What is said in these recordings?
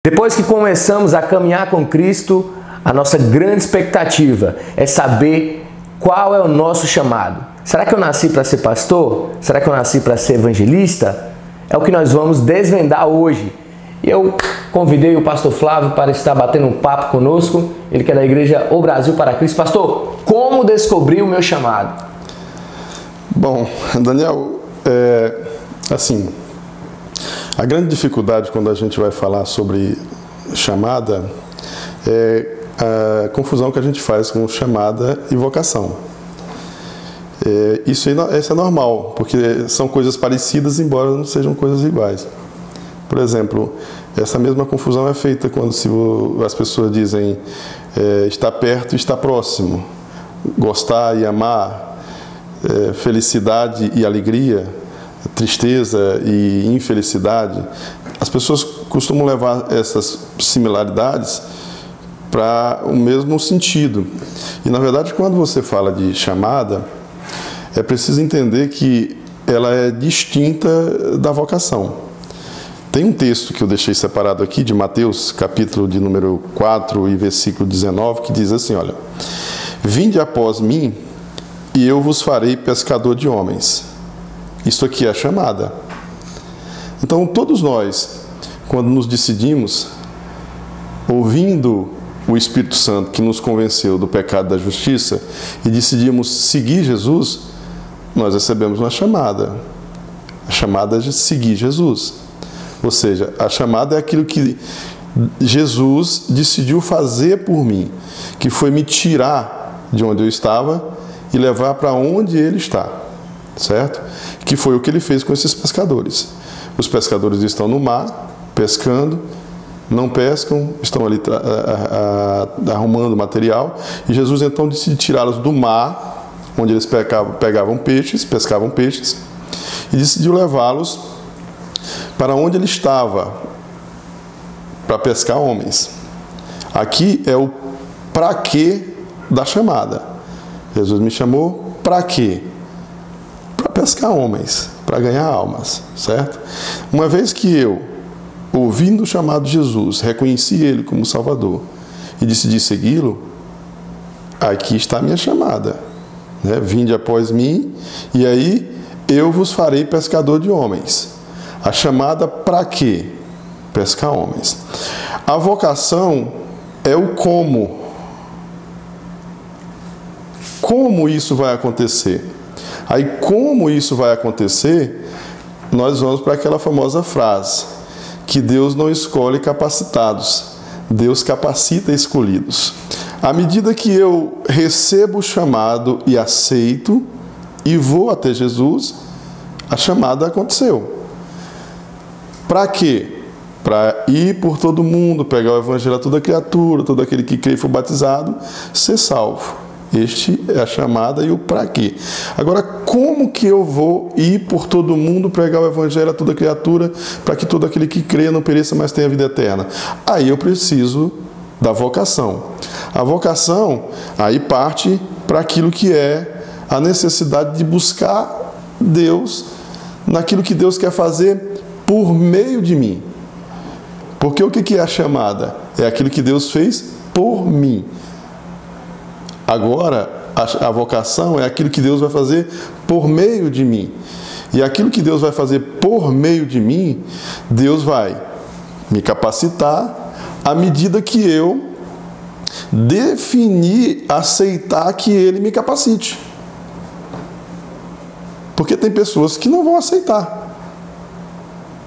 Depois que começamos a caminhar com Cristo, a nossa grande expectativa é saber qual é o nosso chamado. Será que eu nasci para ser pastor? Será que eu nasci para ser evangelista? É o que nós vamos desvendar hoje. E eu convidei o pastor Flávio para estar batendo um papo conosco. Ele que é da igreja O Brasil para Cristo. Pastor, como descobrir o meu chamado? Bom, Daniel, a grande dificuldade quando a gente vai falar sobre chamada é a confusão que a gente faz com chamada e vocação. Isso é normal, porque são coisas parecidas, embora não sejam coisas iguais. Por exemplo, essa mesma confusão é feita quando as pessoas dizem estar perto e estar próximo, gostar e amar, felicidade e alegria, tristeza e infelicidade. As pessoas costumam levar essas similaridades para o mesmo sentido. E, na verdade, quando você fala de chamada, é preciso entender que ela é distinta da vocação. Tem um texto que eu deixei separado aqui, de Mateus, capítulo de número 4 e versículo 19, que diz assim, olha: "Vinde após mim, e eu vos farei pescador de homens." Isso aqui é a chamada. Então, todos nós, quando nos decidimos, ouvindo o Espírito Santo que nos convenceu do pecado e da justiça, e decidimos seguir Jesus, nós recebemos uma chamada. A chamada é de seguir Jesus. Ou seja, a chamada é aquilo que Jesus decidiu fazer por mim, que foi me tirar de onde eu estava e levar para onde Ele está, certo? Que foi o que Ele fez com esses pescadores. Os pescadores estão no mar, pescando, não pescam, estão ali arrumando material, e Jesus então decide tirá-los do mar, onde eles pescavam peixes, e decidiu levá-los para onde ele estava, para pescar homens. Aqui é o para quê da chamada. Jesus me chamou para quê? Para pescar homens, para ganhar almas, certo? Uma vez que eu, ouvindo o chamado de Jesus, reconheci Ele como Salvador e decidi segui-lo, aqui está a minha chamada, né? Vinde após mim, e aí eu vos farei pescador de homens. A chamada para quê? Pescar homens. A vocação é o como. Como isso vai acontecer? Aí, como isso vai acontecer, nós vamos para aquela famosa frase, que Deus não escolhe capacitados, Deus capacita escolhidos. À medida que eu recebo o chamado e aceito, e vou até Jesus, a chamada aconteceu. Para quê? Para ir por todo mundo, pregar o evangelho a toda criatura, todo aquele que crê e for batizado, ser salvo. Este é a chamada e o para quê. Agora, como que eu vou ir por todo mundo, pregar o evangelho a toda criatura, para que todo aquele que crê não pereça, mas tenha vida eterna? Aí eu preciso da vocação. A vocação aí parte para aquilo que é a necessidade de buscar Deus naquilo que Deus quer fazer por meio de mim. Porque o que é a chamada? É aquilo que Deus fez por mim. Agora, a vocação é aquilo que Deus vai fazer por meio de mim. E aquilo que Deus vai fazer por meio de mim, Deus vai me capacitar à medida que eu definir, aceitar que Ele me capacite. Porque tem pessoas que não vão aceitar.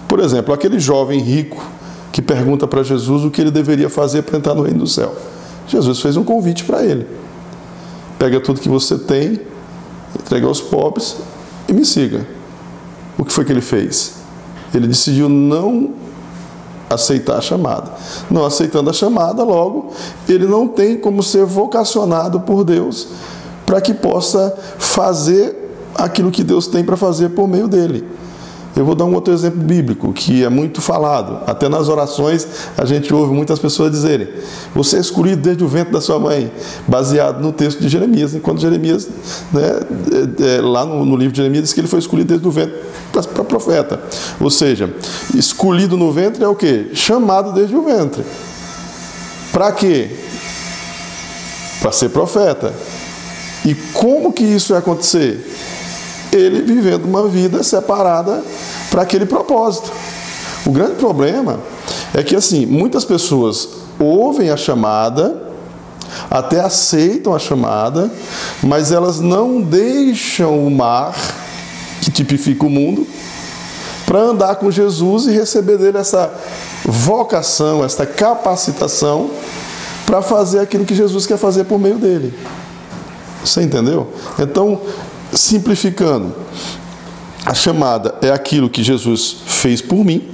Por exemplo, aquele jovem rico que pergunta para Jesus o que ele deveria fazer para entrar no reino do céu. Jesus fez um convite para ele. Pega tudo que você tem, entrega aos pobres e me siga. O que foi que ele fez? Ele decidiu não aceitar a chamada. Não aceitando a chamada, logo, ele não tem como ser vocacionado por Deus para que possa fazer aquilo que Deus tem para fazer por meio dele. Eu vou dar um outro exemplo bíblico, que é muito falado. Até nas orações a gente ouve muitas pessoas dizerem: você é escolhido desde o ventre da sua mãe, baseado no texto de Jeremias. Enquanto Jeremias, lá no livro de Jeremias, diz que ele foi escolhido desde o ventre para profeta. Ou seja, escolhido no ventre é o quê? Chamado desde o ventre. Para quê? Para ser profeta. E como que isso ia acontecer? Ele vivendo uma vida separada para aquele propósito. O grande problema é que, assim, muitas pessoas ouvem a chamada, até aceitam a chamada, mas elas não deixam o mar, que tipifica o mundo, para andar com Jesus e receber dele essa vocação, essa capacitação para fazer aquilo que Jesus quer fazer por meio dele. Você entendeu? Então, simplificando, a chamada é aquilo que Jesus fez por mim.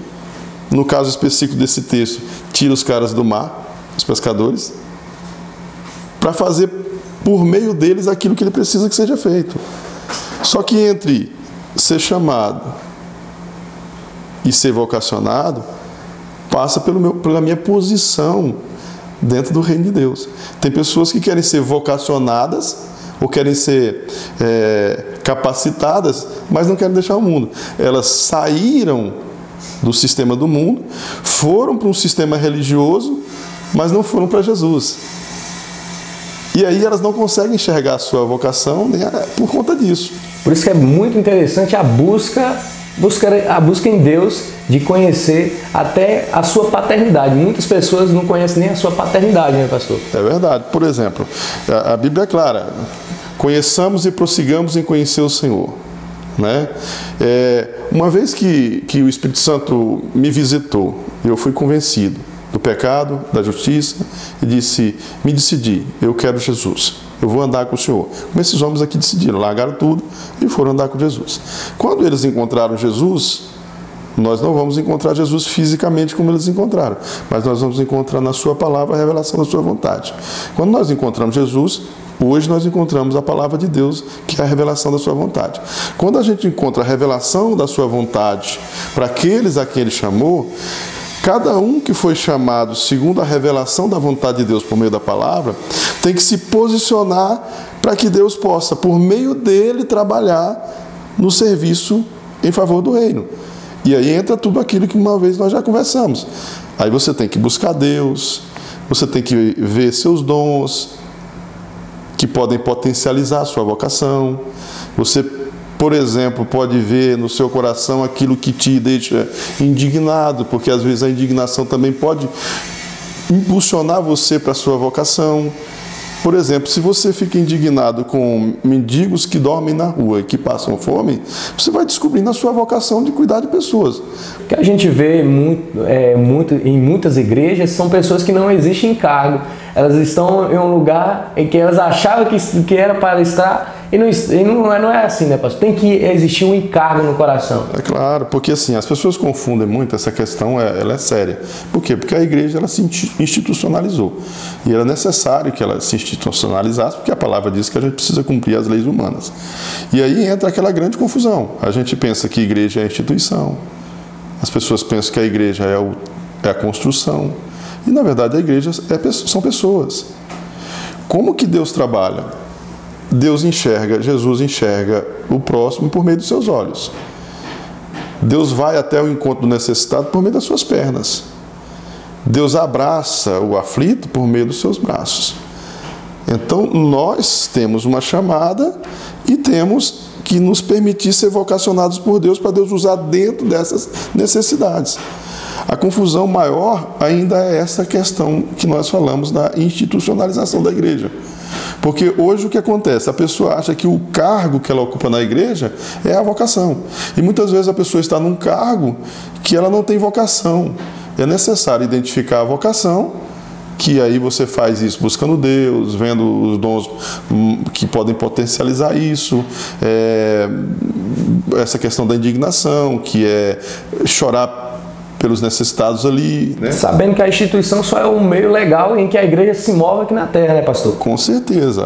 No caso específico desse texto, tira os caras do mar, os pescadores, para fazer por meio deles aquilo que ele precisa que seja feito. Só que entre ser chamado e ser vocacionado, passa pela minha posição dentro do reino de Deus. Tem pessoas que querem ser vocacionadas ou querem ser capacitadas, mas não querem deixar o mundo. Elas saíram do sistema do mundo, foram para um sistema religioso, mas não foram para Jesus. E aí elas não conseguem enxergar a sua vocação nem por conta disso. Por isso que é muito interessante a busca em Deus de conhecer até a sua paternidade. Muitas pessoas não conhecem nem a sua paternidade, né, pastor? É verdade. Por exemplo, a Bíblia é clara: conheçamos e prossigamos em conhecer o Senhor. Né? Uma vez que o Espírito Santo me visitou, eu fui convencido do pecado, da justiça, e disse: me decidi, eu quero Jesus, eu vou andar com o Senhor. Como esses homens aqui decidiram, largaram tudo e foram andar com Jesus. Quando eles encontraram Jesus, nós não vamos encontrar Jesus fisicamente como eles encontraram, mas nós vamos encontrar na sua palavra a revelação da sua vontade. Quando nós encontramos Jesus, hoje nós encontramos a palavra de Deus, que é a revelação da sua vontade. Quando a gente encontra a revelação da sua vontade para aqueles a quem ele chamou, cada um que foi chamado segundo a revelação da vontade de Deus por meio da palavra, tem que se posicionar para que Deus possa, por meio dele, trabalhar no serviço em favor do reino. E aí entra tudo aquilo que uma vez nós já conversamos. Aí você tem que buscar Deus, você tem que ver seus dons, que podem potencializar a sua vocação. Você, por exemplo, pode ver no seu coração aquilo que te deixa indignado, porque às vezes a indignação também pode impulsionar você para a sua vocação. Por exemplo, se você fica indignado com mendigos que dormem na rua e que passam fome, você vai descobrindo a sua vocação de cuidar de pessoas. O que a gente vê em muitas igrejas são pessoas que não existem em cargo. Elas estão em um lugar em que elas achavam que era para estar e não é assim, né, pastor? Tem que existir um encargo no coração. É claro, porque assim, as pessoas confundem muito essa questão, ela é séria. Por quê? Porque a igreja ela se institucionalizou. E era necessário que ela se institucionalizasse, porque a palavra diz que a gente precisa cumprir as leis humanas. E aí entra aquela grande confusão. A gente pensa que a igreja é a instituição. As pessoas pensam que a igreja é a construção. E, na verdade, a igreja são pessoas. Como que Deus trabalha? Jesus enxerga o próximo por meio dos seus olhos. Deus vai até o encontro do necessitado por meio das suas pernas. Deus abraça o aflito por meio dos seus braços. Então, nós temos uma chamada e temos que nos permitir ser vocacionados por Deus para Deus usar dentro dessas necessidades. A confusão maior ainda é essa questão que nós falamos da institucionalização da igreja. Porque hoje o que acontece? A pessoa acha que o cargo que ela ocupa na igreja é a vocação. E muitas vezes a pessoa está num cargo que ela não tem vocação. É necessário identificar a vocação, que aí você faz isso buscando Deus, vendo os dons que podem potencializar isso, essa questão da indignação, que é chorar pelos necessitados ali, né? Sabendo que a instituição só é um meio legal em que a igreja se move aqui na terra, né, pastor? Com certeza.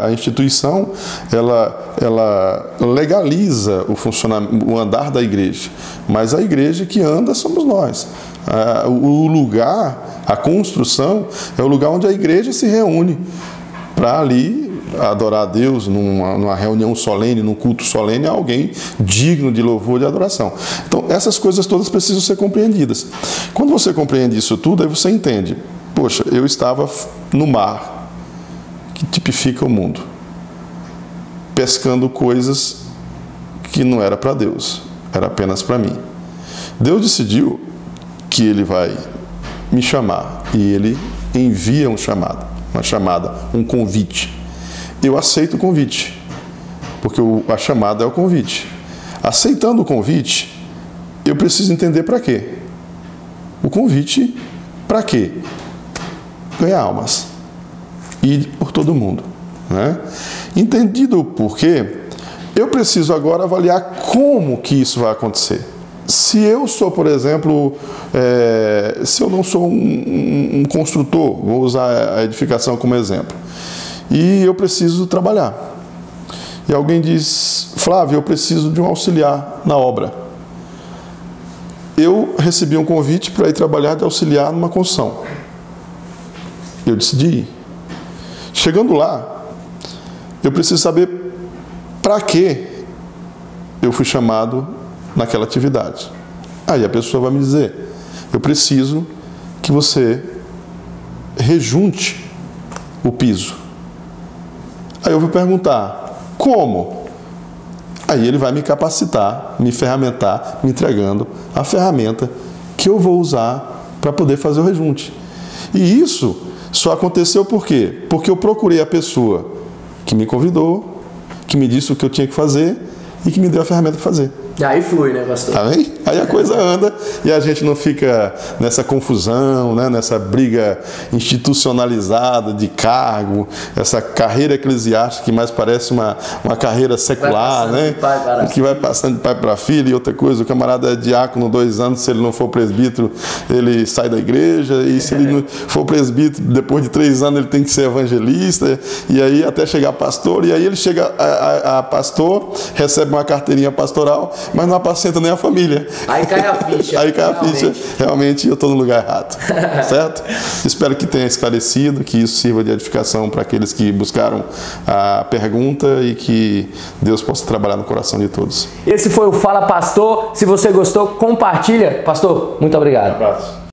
A instituição, ela legaliza o funcionamento, o andar da igreja. Mas a igreja que anda somos nós. O lugar, a construção, é o lugar onde a igreja se reúne para ali adorar a Deus numa reunião solene, num culto solene, alguém digno de louvor e de adoração. Então, essas coisas todas precisam ser compreendidas. Quando você compreende isso tudo, aí você entende, poxa, eu estava no mar, que tipifica o mundo, pescando coisas que não era para Deus, era apenas para mim. Deus decidiu que Ele vai me chamar, e Ele envia um chamado, uma chamada, um convite. Eu aceito o convite, porque a chamada é o convite. Aceitando o convite, eu preciso entender para quê. O convite, para quê? Ganhar almas. Ir por todo mundo, né? Entendido o porquê, eu preciso agora avaliar como que isso vai acontecer. Se eu sou, por exemplo, se eu não sou um construtor, vou usar a edificação como exemplo, e eu preciso trabalhar. E alguém diz, Flávio, eu preciso de um auxiliar na obra. Eu recebi um convite para ir trabalhar de auxiliar numa construção. Eu decidi ir. Chegando lá, eu preciso saber para que eu fui chamado naquela atividade. Aí a pessoa vai me dizer, eu preciso que você rejunte o piso. Aí eu vou perguntar, como? Aí ele vai me capacitar, me ferramentar, me entregando a ferramenta que eu vou usar para poder fazer o rejunte. E isso só aconteceu por quê? Porque eu procurei a pessoa que me convidou, que me disse o que eu tinha que fazer e que me deu a ferramenta para fazer. E aí flui, né, pastor? Tá bem? Aí a coisa anda e a gente não fica nessa confusão, né? Nessa briga institucionalizada de cargo, essa carreira eclesiástica que mais parece uma carreira secular, né? Que vai passando de pai para filho. E outra coisa, o camarada é diácono 2 anos, se ele não for presbítero, ele sai da igreja, e se ele não for presbítero, depois de 3 anos ele tem que ser evangelista, e aí até chegar pastor, e aí ele chega a pastor, recebe uma carteirinha pastoral, mas não apacenta nem a família. Aí cai a ficha. Aí cai a ficha. Realmente eu estou no lugar errado. Certo? Espero que tenha esclarecido, que isso sirva de edificação para aqueles que buscaram a pergunta e que Deus possa trabalhar no coração de todos. Esse foi o Fala Pastor. Se você gostou, compartilha. Pastor, muito obrigado. Um abraço.